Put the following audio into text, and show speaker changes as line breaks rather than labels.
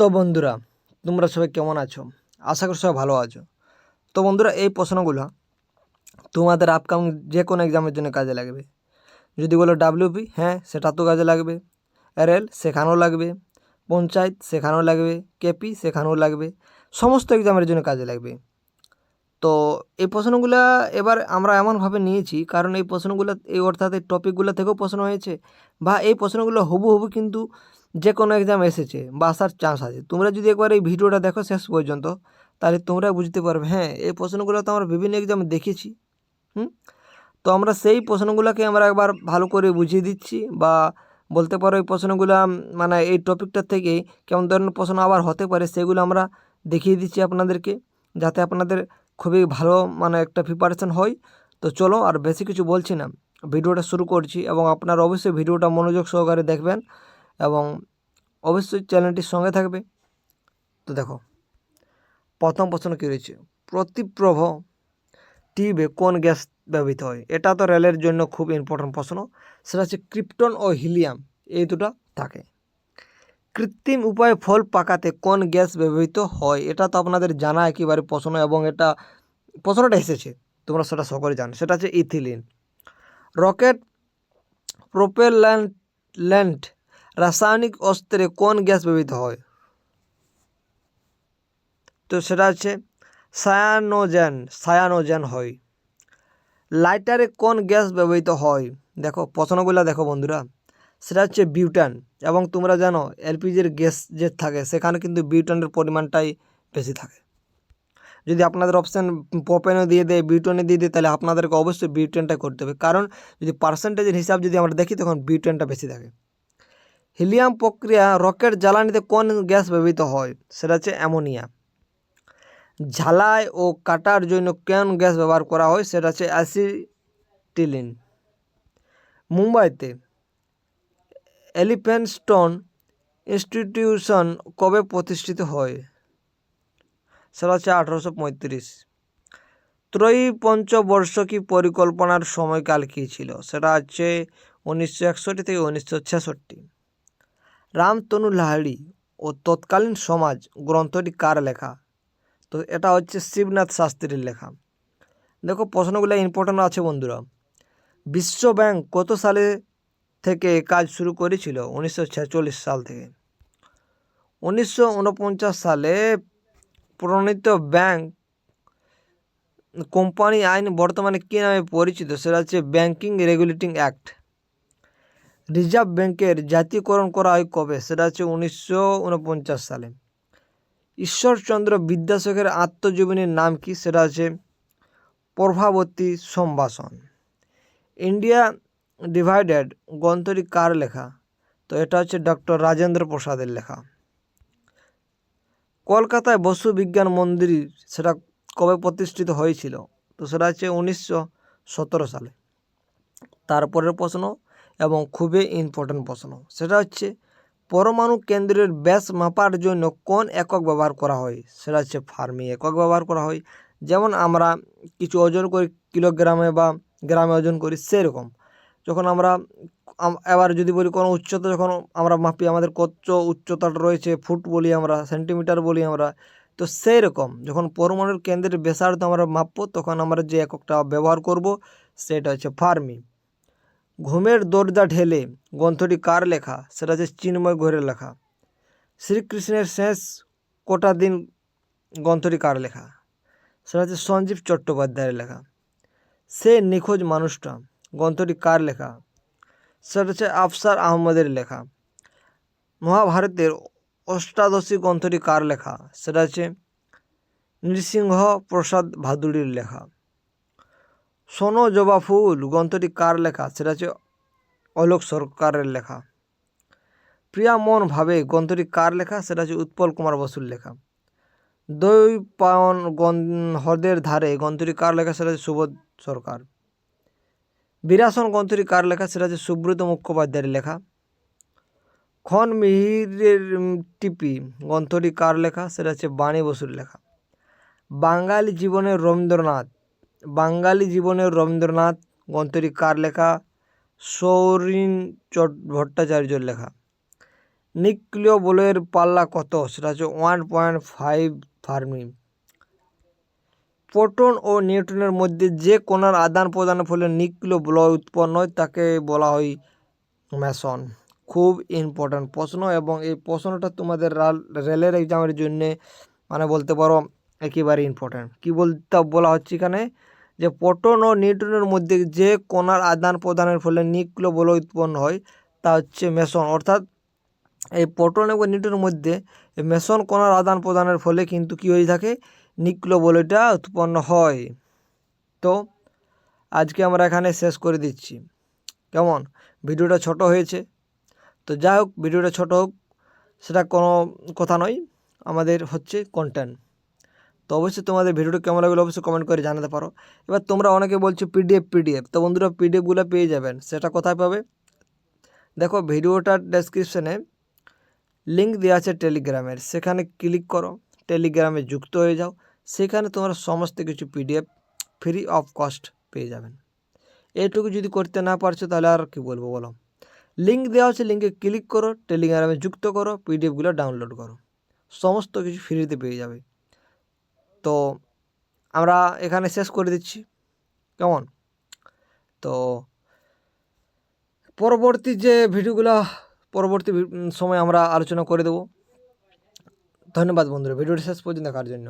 তো বন্ধুরা, তোমরা সবাই কেমন আছো? আশা করি সবাই ভালো আছো। তো বন্ধুরা, এই প্রশ্নগুলো তোমাদের আপকামিং যে কোনো এক্সামের জন্য কাজে লাগবে। যদি বলো ডাব্লিউপি, হ্যাঁ সেটা তো কাজে লাগবে। রেল সেখানেও লাগবে, পঞ্চায়েত সেখানেও লাগবে, কেপি সেখানেও লাগবে, সমস্ত এক্সামের জন্য কাজে লাগবে। তো এই প্রশ্নগুলো এবার আমরা এমনভাবে নিয়েছি, কারণ এই প্রশ্নগুলো অর্থাৎ এই টপিকগুলো থেকেও প্রশ্ন হয়েছে, বা এই প্রশ্নগুলো হুবহু কিন্তু যে কোনো এক্সাম এসেছে বা আসার চান্স আছে। তোমরা যদি একবার এই ভিডিওটা দেখো শেষ পর্যন্ত, তাহলে তোমরা বুঝতে পারবে হ্যাঁ এই প্রশ্নগুলো তো আমরা বিভিন্ন এক্সামে দেখেছি। হুম তো আমরা সেই প্রশ্নগুলোকে আমরা একবার ভালো করে বুঝিয়ে দিচ্ছি, বা বলতে পারো এই প্রশ্নগুলো মানে এই টপিকটার থেকে কেমন ধরনের প্রশ্ন আবার হতে পারে সেগুলো আমরা দেখিয়ে দিচ্ছি আপনাদেরকে, যাতে আপনাদের খুবই ভালো মানে একটা প্রিপারেশন হয়। তো চলো আর বেশি কিছু বলছি না, ভিডিওটা শুরু করছি, এবং আপনারা অবশ্যই ভিডিওটা মনোযোগ সহকারে দেখবেন এবং অবশ্যই চ্যানেলটির সঙ্গে থাকবে। তো দেখো, প্রথম প্রশ্ন কী রয়েছে, প্রতিপ্রভ টিউবে কোন গ্যাস ব্যবহৃত হয়? এটা তো রেলের জন্য খুব ইম্পর্টেন্ট প্রশ্ন। সেটা হচ্ছে ক্রিপ্টন ও হিলিয়াম, এই দুটো থাকে। কৃত্রিম উপায়ে ফল পাকাতে কোন গ্যাস ব্যবহৃত হয়? এটা তো আপনাদের জানা একেবারে প্রশ্ন, এবং এটা প্রশ্নটা এসেছে, তোমরা সেটা সকলে জানো, সেটা হচ্ছে ইথিলিন। রকেট প্রোপেল্যান্ট রাসায়নিক অস্ত্রে কোন গ্যাস ব্যবহৃত হয়? তো সেটা হচ্ছে সায়ানোজেন হয়। লাইটারে কোন গ্যাস ব্যবহৃত হয়? দেখো প্রশ্নগুলো দেখো বন্ধুরা, সেটা হচ্ছে বিউটান। এবং তোমরা জানো এলপিজির গ্যাস যে থাকে সেখানে কিন্তু বিউটানের পরিমাণটাই বেশি থাকে। যদি আপনাদের অপশান প্রোপেনও দিয়ে দেয়, বিউটেনও দিয়ে দেয়, তাহলে আপনাদেরকে অবশ্যই বিউটেনটা করতে হবে, কারণ যদি পার্সেন্টেজের হিসাব যদি আমরা দেখি তখন বিউটেনটা বেশি থাকে। হিলিয়াম প্রক্রিয়া রকেট জ্বালানিতে কোন গ্যাস ব্যবহৃত হয়? সেটা হচ্ছে অ্যামোনিয়া। ঝালাই ও কাটার জন্য কোন গ্যাস ব্যবহার করা হয়? সেটা হচ্ছে অ্যাসিটিলিন। মুম্বাইতে এলিফ্যান্টস্টোন ইনস্টিটিউশন কবে প্রতিষ্ঠিত হয়? সেটা হচ্ছে 1835। ত্রয়ী পঞ্চবার্ষিকী পরিকল্পনার সময়কাল কী ছিল? সেটা হচ্ছে 1961 থেকে 1966। রামতনু লাহিড়ী ও তৎকালীন সমাজ গ্রন্থটি কার লেখা? তো এটা হচ্ছে শিবনাথ শাস্ত্রীর লেখা। দেখো প্রশ্নগুলো ইম্পর্টেন্ট আছে বন্ধুরা। বিশ্ব ব্যাংক কত সালে থেকে কাজ শুরু করেছিল? 1946 সাল থেকে। 1949 সালে প্রণীত ব্যাংক কোম্পানি আইন বর্তমানে কী নামে পরিচিত? সেটা হচ্ছে ব্যাংকিং রেগুলেটিং অ্যাক্ট। রিজার্ভ ব্যাংকের জাতীয়করণ করা হয় কবে? সেটা হচ্ছে 1949 সালে। ঈশ্বরচন্দ্র বিদ্যাসাগরের আত্মজীবনীর নাম কি? সেটা হচ্ছে প্রভাবতী সম্ভাষণ। ইন্ডিয়া ডিভাইডেড গ্রন্থটি কার লেখা? তো এটা হচ্ছে ডক্টর রাজেন্দ্র প্রসাদের লেখা। কলকাতায় বসু বিজ্ঞান মন্দির সেটা কবে প্রতিষ্ঠিত হয়েছিল? তো সেটা হচ্ছে 1917 সালে। তারপরের প্রশ্ন, এবং খুবই ইম্পর্ট্যান্ট প্রশ্ন, সেটা হচ্ছে পরমাণু কেন্দ্রের ব্যাস মাপার জন্য কোন একক ব্যবহার করা হয়? সেটা হচ্ছে ফার্মি একক ব্যবহার করা হয়। যেমন আমরা কিছু ওজন করি কিলোগ্রামে বা গ্রামে ওজন করি, সেরকম যখন আমরা এবার যদি বলি কোনো উচ্চতা যখন আমরা মাপি, আমাদের কত উচ্চতাটা রয়েছে, ফুট বলি আমরা, সেন্টিমিটার বলি আমরা, তো সেই রকম যখন পরমাণুর কেন্দ্রের ব্যাসার্ধ আমরা মাপবো তখন আমরা যে এককটা ব্যবহার করব সেটা হচ্ছে ফার্মি। ঘুমের দরজা ঢেলে গ্রন্থটি কার লেখা? সেটা হচ্ছে চিন্ময় ঘোরের লেখা। শ্রীকৃষ্ণের শেষ কটা দিন গ্রন্থটি কার লেখা? সেটা হচ্ছে সঞ্জীব চট্টোপাধ্যায়ের লেখা। সে নিখোঁজ মানুষটা গ্রন্থটি কার লেখা? সেটা হচ্ছে আফসার আহমদের লেখা। মহাভারতের অষ্টাদশী গ্রন্থটি কার লেখা? সেটা হচ্ছে নৃসিংহ প্রসাদ ভাদুড়ির লেখা। শোনো জবা ফুল গ্রন্থটি কার লেখা? সেটা হচ্ছে অলোক সরকারের লেখা। প্রিয়া মন ভাবে গ্রন্থটি কার লেখা? সেটা হচ্ছে উৎপল কুমার বসুর লেখা। দৈপায়ন হ্রদের ধারে গ্রন্থটি কার লেখা? সেটা হচ্ছে সুবোধ সরকার। বিরাসন গ্রন্থটি কার লেখা? সেটা হচ্ছে সুব্রত মুখোপাধ্যায়ের লেখা। ক্ষণ মিহিরের টিপি গ্রন্থটি কার লেখা? সেটা হচ্ছে বাণী বসুর লেখা। বাঙালি জীবনের রবীন্দ্রনাথ গ্রন্থটি কার লেখা? সৌরিন ভট্টাচার্যের লেখা। নিউক্লিয় বলয়ের পাল্লা কত? সেটা হচ্ছে 1.5 ফার্মি। প্রোটন ও নিউট্রনের মধ্যে যে কণার আদান প্রদানের ফলে নিউক্লিয় বলয় উৎপন্ন হয় তাকে বলা হয় মেসন। খুব ইম্পর্ট্যান্ট প্রশ্ন, এবং এই প্রশ্নটা তোমাদের রেলের এক্সামের জন্যে মানে বলতে পারো একেবারে ইম্পর্ট্যান্ট। কী বলা হচ্ছে এখানে, যে প্রোটন ও নিউট্রনের মধ্যে যে কণার আদান প্রদানের ফলে নিউক্লিয় বলয় উৎপন্ন হয় তা হচ্ছে মেসন। অর্থাৎ এই প্রোটন এবং নিউট্রনের মধ্যে মেসন কণার আদান প্রদানের ফলে কিন্তু কী হয়ে থাকে, নিউক্লিয় বলয়টা উৎপন্ন হয়। তো আজকে আমরা এখানে শেষ করে দিচ্ছি। কেমন? ভিডিওটা ছোট হয়েছে, তো যাই হোক, ভিডিওটা ছোট হোক সেটা কোনো কথা নয়, আমাদের হচ্ছে কন্টেন্ট। তো অবশ্যই তোমাদের ভিডিওটা কেমন লাগলো অবশ্যই কমেন্ট করে জানাতে পারো। এবার তোমরা অনেকে বলছো পিডিএফ, তো বন্ধুরা পিডিএফগুলো পেয়ে যাবেন, সেটা কোথায় পাবে? দেখো ভিডিওটার ডেসক্রিপশানে লিঙ্ক দেওয়া আছে টেলিগ্রামের, সেখানে ক্লিক করো, টেলিগ্রামে যুক্ত হয়ে যাও, সেখানে তোমরা সমস্ত কিছু পিডিএফ ফ্রি অফ কস্ট পেয়ে যাবেন। এইটুকু যদি করতে না পারছো তাহলে আর কি বলবো বলো। লিঙ্ক দেওয়া আছে, লিঙ্কে ক্লিক করো, টেলিগ্রামে যুক্ত করো, পিডিএফগুলো ডাউনলোড করো, সমস্ত কিছু ফ্রিতে পেয়ে যাবে। তো আমরা এখানে শেষ করে দিচ্ছি, কেমন? তো পরবর্তী যে ভিডিওগুলো পরবর্তী সময় আমরা আলোচনা করে দেব। ধন্যবাদ বন্ধুরা ভিডিওটি শেষ পর্যন্ত দেখার জন্য।